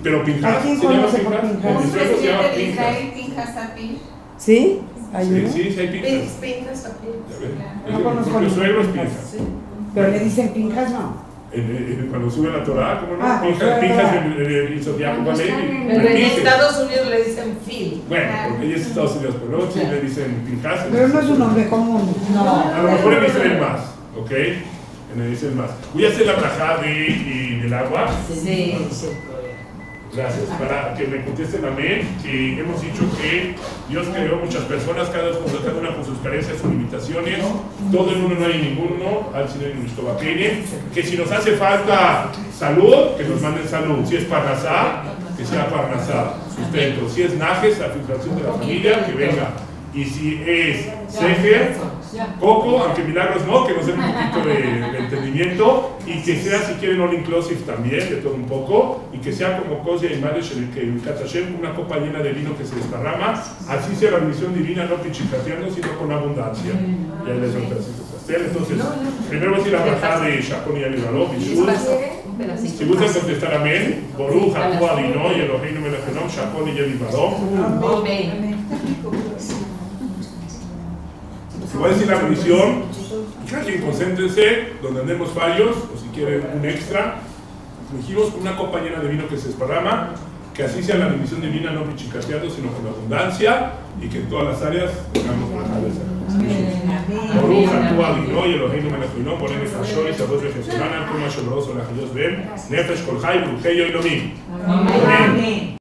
Pero Pinjas, ¿A quién ¿se llama conoce por Pinjas? Pinjas? Mi Un suegro se llama presidente de Pinjas. Israel, Pinjas Sapir. ¿Sí? ¿Hay Sí, uno? sí, sí hay Pinjas. Pinjas a Ya ves. No Mi conozco propio ningún suegro es Pinjas. Pinjas. Pero le dicen Pinjas, no. Cuando sube la Torah, ¿cómo no? Ah, Pinjas, sube la Pinjas Torah. en Zodiaco Valery. Pero en Estados Unidos le dicen Phil. Bueno, porque ella es Estados Unidos, pero no, sí le dicen Pinjas. Pero no es un nombre común. A lo mejor en Israel más, ¿ok? En Israel más. Voy a hacer la brajá del agua. Sí. Gracias. Para que me contesten amén, que hemos dicho que Dios creó muchas personas, cada una con sus carencias, sus limitaciones. Todo en uno no hay ninguno, al Señor y nuestro Baquene. Que si nos hace falta salud, que nos manden salud. Si es parnasá, que sea parnasá, sustento. Si es najes, la filtración de la familia, que venga. Y si es sefer, poco, aunque milagros no, que nos den un poquito de entendimiento, y que sea, si quieren, all inclusive también, de todo un poco, y que sea como Kosia y Maresh, que el Katashem, una copa llena de vino que se desparrama, así sea la bendición divina, no pichicateando, sino con abundancia. Y ahí les doy un pedacito de pastel. Entonces, primero voy a decir la bajada de Shakon y Alibaló, Bishul. Si gustan contestar amén, Boruch, Atu, Adino, y Eloheinu Melechenom, Shakon y Alibaló. Amén. Voy a decir la bendición. Cada quien concéntrense, donde andemos varios, o si quieren un extra. Dijimos una copa llena de vino que se desparrama, que así sea la bendición divina, no pichicateando, sino con abundancia, y que en todas las áreas tengamos la cabeza. Baruch Atu Adino, y Eloheinu Melechenom, Borei Nefashot, y Sabot Vejetzonana, Kol Ma Shelo Oso Lachayos Ben, Nefesh Kol Chai, Brujei Yoilomim. Amén.